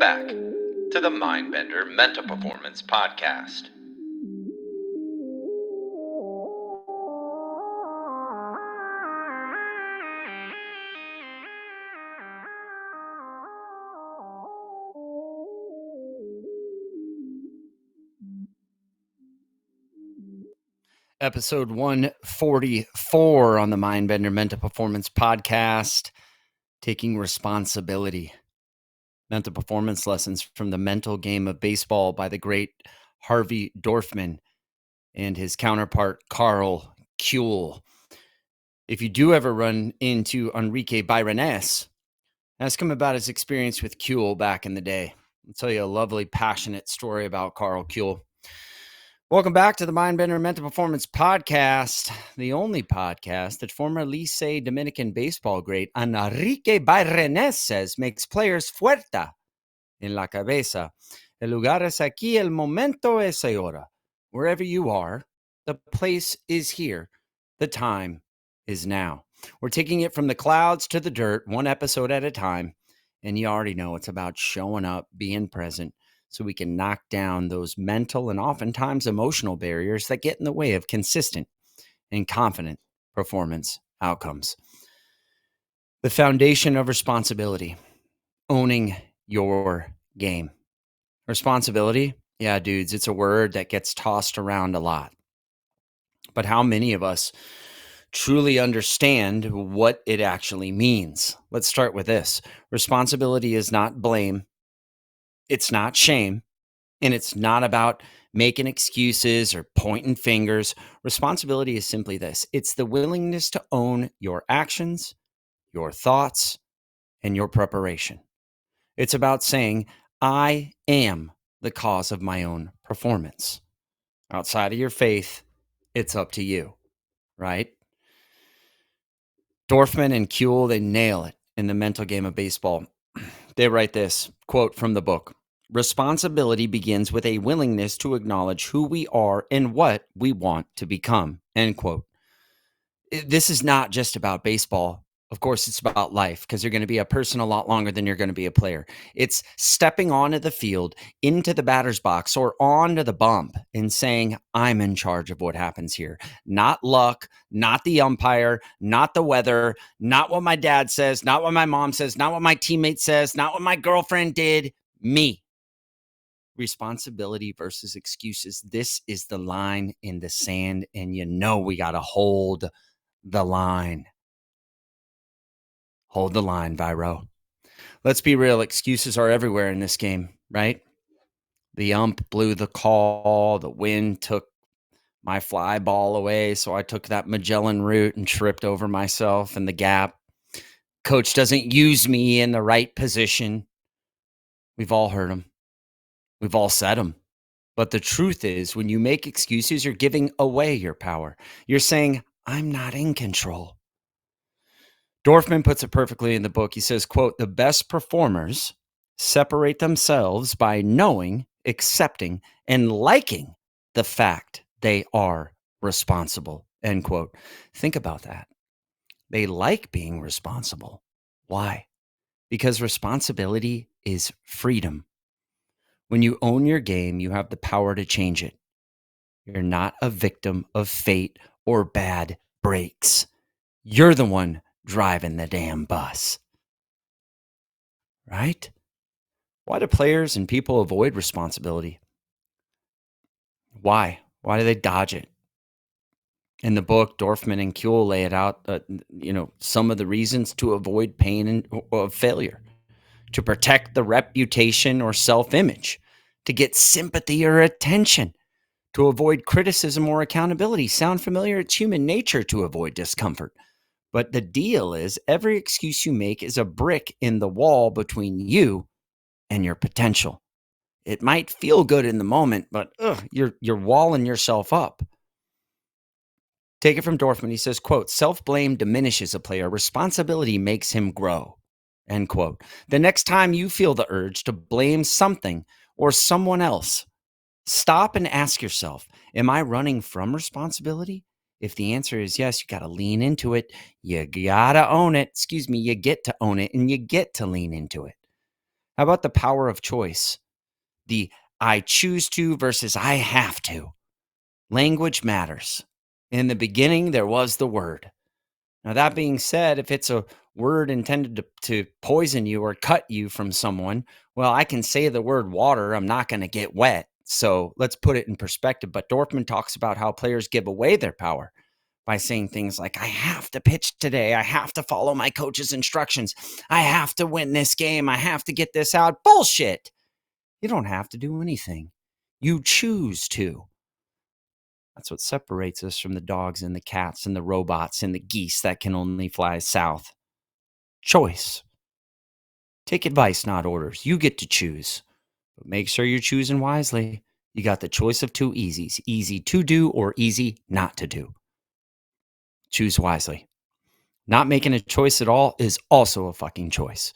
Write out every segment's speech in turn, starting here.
back to the Mindbender Mental Performance Podcast. Episode 144 on the Mindbender Mental Performance Podcast, taking responsibility. Mental performance lessons from the mental game of baseball by the great Harvey Dorfman and his counterpart, Carl Kuehl. If you do ever run into Enrique Byronés, ask him about his experience with Kuehl back in the day. I'll tell you a lovely, passionate story about Carl Kuehl. Welcome back to the Mindbender Mental Performance Podcast, the only podcast that former Licey Dominican baseball great Enrique Byronés says makes players fuerza en la cabeza. El lugar es aquí, el momento es ahora. Wherever you are, the place is here. The time is now. We're taking it from the clouds to the dirt, one episode at a time. And you already know it's about showing up, being present, so we can knock down those mental and oftentimes emotional barriers that get in the way of consistent and confident performance outcomes. The foundation of responsibility, owning your game. Responsibility, yeah, dudes, it's a word that gets tossed around a lot. But how many of us truly understand what it actually means? Let's start with this. Responsibility is not blame. It's not shame. And it's not about making excuses or pointing fingers. Responsibility is simply this. It's the willingness to own your actions, your thoughts, and your preparation. It's about saying, I am the cause of my own performance. Outside of your faith, it's up to you, right? Dorfman and Kuehl, they nail it in the mental game of baseball. They write this, quote from the book. Responsibility begins with a willingness to acknowledge who we are and what we want to become, end quote. This is not just about baseball. Of course, it's about life because you're going to be a person a lot longer than you're going to be a player. It's stepping onto the field, into the batter's box, or onto the bump and saying, I'm in charge of what happens here. Not luck, not the umpire, not the weather, not what my dad says, not what my mom says, not what my teammate says, not what my girlfriend did. Me. Responsibility versus excuses. This is the line in the sand, and you know we got to hold the line. Hold the line, Viro. Let's be real. Excuses are everywhere in this game, right? The ump blew the call. The wind took my fly ball away, so I took that Magellan route and tripped over myself in the gap. Coach doesn't use me in the right position. We've all heard them. We've all said them. But the truth is, when you make excuses, you're giving away your power. You're saying, I'm not in control. Dorfman puts it perfectly in the book. He says, quote, the best performers separate themselves by knowing, accepting, and liking the fact they are responsible, end quote. Think about that. They like being responsible. Why? Because responsibility is freedom. When you own your game, you have the power to change it. You're not a victim of fate or bad breaks. You're the one driving the damn bus. Right? Why do players and people avoid responsibility? Why? Why do they dodge it? In the book, Dorfman and Kuehl lay it out, some of the reasons to avoid pain of failure, to protect the reputation or self-image, to get sympathy or attention, to avoid criticism or accountability. Sound familiar? It's human nature to avoid discomfort. But the deal is every excuse you make is a brick in the wall between you and your potential. It might feel good in the moment, but you're walling yourself up. Take it from Dorfman. He says, quote, self-blame diminishes a player. Responsibility makes him grow, end quote. The next time you feel the urge to blame something or someone else, stop and ask yourself, am I running from responsibility? If the answer is yes, you got to lean into it. You got to own it. You get to own it and you get to lean into it. How about the power of choice? The I choose to versus I have to. Language matters. In the beginning, there was the word. Now, that being said, if it's a word intended to poison you or cut you from someone, well, I can say the word water. I'm not going to get wet. So let's put it in perspective. But Dorfman talks about how players give away their power by saying things like, I have to pitch today. I have to follow my coach's instructions. I have to win this game. I have to get this out. Bullshit. You don't have to do anything. You choose to. That's what separates us from the dogs and the cats and the robots and the geese that can only fly south. Choice. Take advice, not orders. You get to choose. But make sure you're choosing wisely. You got the choice of two easies, easy to do or easy not to do. Choose wisely. Not making a choice at all is also a fucking choice.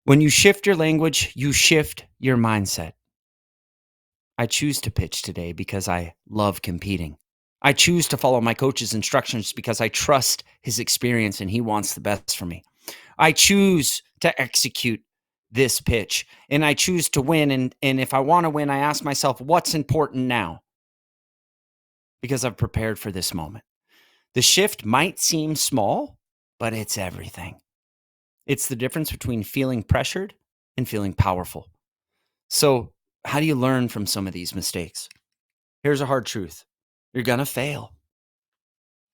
When you shift your language, you shift your mindset. I choose to pitch today because I love competing. I choose to follow my coach's instructions because I trust his experience and he wants the best for me. I choose to execute this pitch and I choose to win. And if I want to win, I ask myself, what's important now? Because I've prepared for this moment. The shift might seem small, but it's everything. It's the difference between feeling pressured and feeling powerful. So, how do you learn from some of these mistakes? Here's a hard truth. You're going to fail.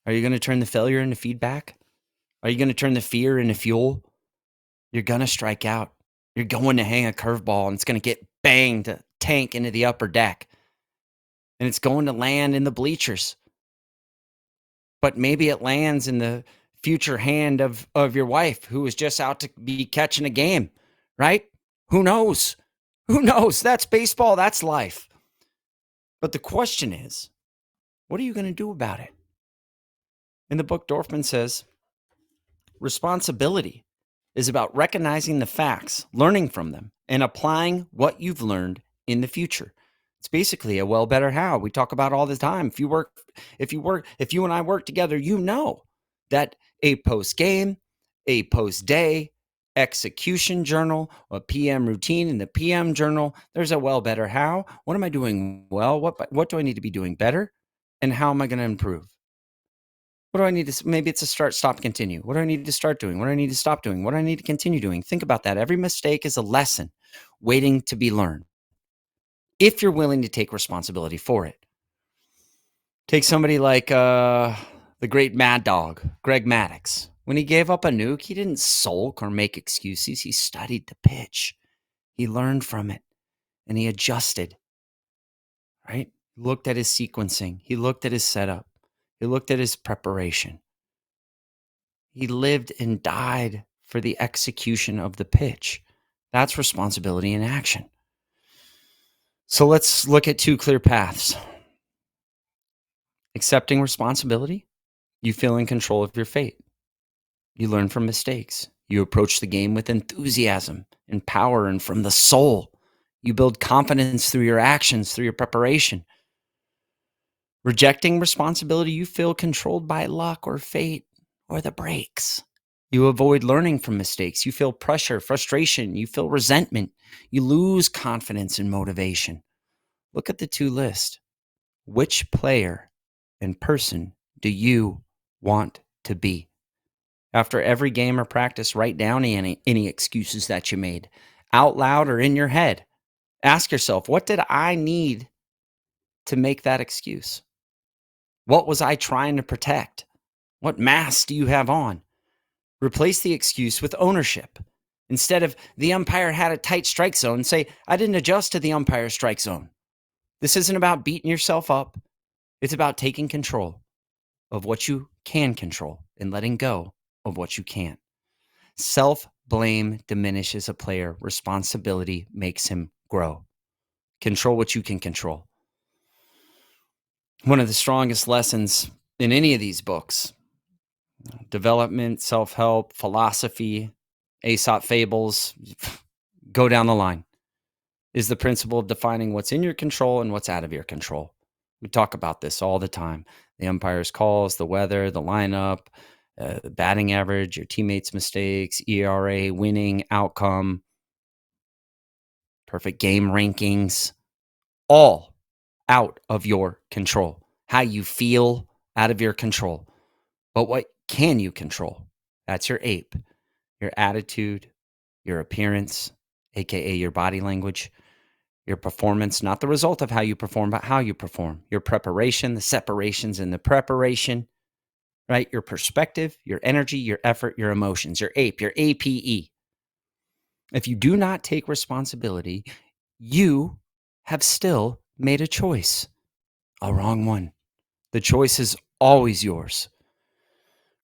Are you going to turn the failure into feedback? Are you going to turn the fear into fuel? You're going to strike out. You're going to hang a curveball and it's going to get banged to tank into the upper deck. And it's going to land in the bleachers. But maybe it lands in the future hand of your wife who is just out to be catching a game, right? Who knows? Who knows? That's baseball. That's life. But the question is, what are you going to do about it? In the book, Dorfman says, responsibility is about recognizing the facts, learning from them, and applying what you've learned in the future. It's basically a well, better, how we talk about all the time. If you and I work together, you know that a post game, a post day execution journal, a PM routine in the PM journal, there's a well, better, how. What am I doing well? What do I need to be doing better? And how am I going to improve? What do I need to, maybe it's a start, stop, continue. What do I need to start doing? What do I need to stop doing? What do I need to continue doing? Think about that. Every mistake is a lesson waiting to be learned if you're willing to take responsibility for it. Take somebody like the great Mad Dog, Greg Maddux. When he gave up a nuke, he didn't sulk or make excuses. He studied the pitch. He learned from it and he adjusted, right? Looked at his sequencing. He looked at his setup. He looked at his preparation. He lived and died for the execution of the pitch. That's responsibility in action. So let's look at two clear paths. Accepting responsibility, you feel in control of your fate. You learn from mistakes. You approach the game with enthusiasm and power and from the soul. You build confidence through your actions, through your preparation. Rejecting responsibility, you feel controlled by luck or fate or the breaks. You avoid learning from mistakes. You feel pressure, frustration. You feel resentment. You lose confidence and motivation. Look at the two lists. Which player and person do you want to be? After every game or practice, write down any excuses that you made out loud or in your head. Ask yourself, what did I need to make that excuse? What was I trying to protect? What mask do you have on? Replace the excuse with ownership. Instead of the umpire had a tight strike zone, say, I didn't adjust to the umpire's strike zone. This isn't about beating yourself up. It's about taking control of what you can control and letting go of what you can't. Self-blame diminishes a player. Responsibility makes him grow. Control what you can control. One of the strongest lessons in any of these books, development, self-help, philosophy, Aesop fables, go down the line, is the principle of defining what's in your control and what's out of your control. We talk about this all the time. The umpire's calls, the weather, the lineup, the batting average, your teammates' mistakes, ERA, winning, outcome. perfect game rankings, all out of your control. How you feel, out of your control. But what can you control? That's your ape, your attitude, your appearance, aka your body language, your performance, not the result of how you perform, but how you perform, your preparation, the separations in the preparation, right? Your perspective, your energy, your effort, your emotions, your ape, your APE. If you do not take responsibility, you have still made a choice, a wrong one. The choice is always yours.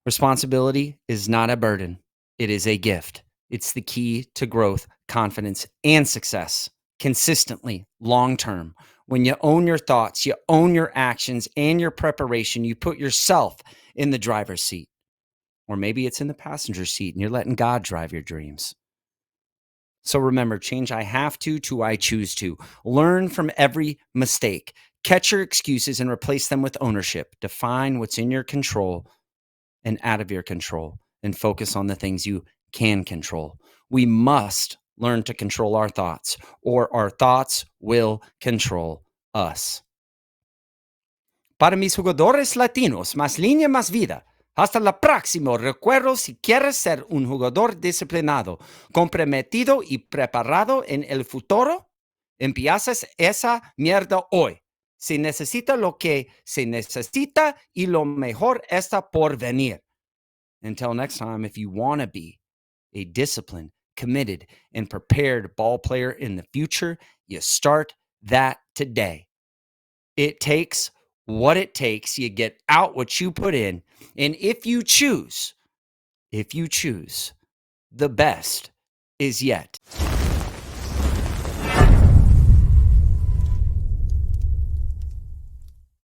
Responsibility is not a burden. It is a gift. It's the key to growth, confidence, and success consistently, long term. When you own your thoughts, you own your actions and your preparation, you put yourself in the driver's seat. Or maybe it's in the passenger seat and you're letting God drive your dreams. So remember, change I have to I choose to. Learn from every mistake. Catch your excuses and replace them with ownership. Define what's in your control and out of your control, and focus on the things you can control. We must learn to control our thoughts, or our thoughts will control us. Para mis jugadores latinos, más línea, más vida. Hasta la próxima. Recuerdo, si quieres ser un jugador disciplinado, comprometido y preparado en el futuro, empiezas esa mierda hoy. Se necesita lo que se necesita y lo mejor está por venir. Until next time, if you want to be a disciplined, committed, and prepared ball player in the future, you start that today. It takes what it takes. You get out what you put in. And if you choose, the best is yet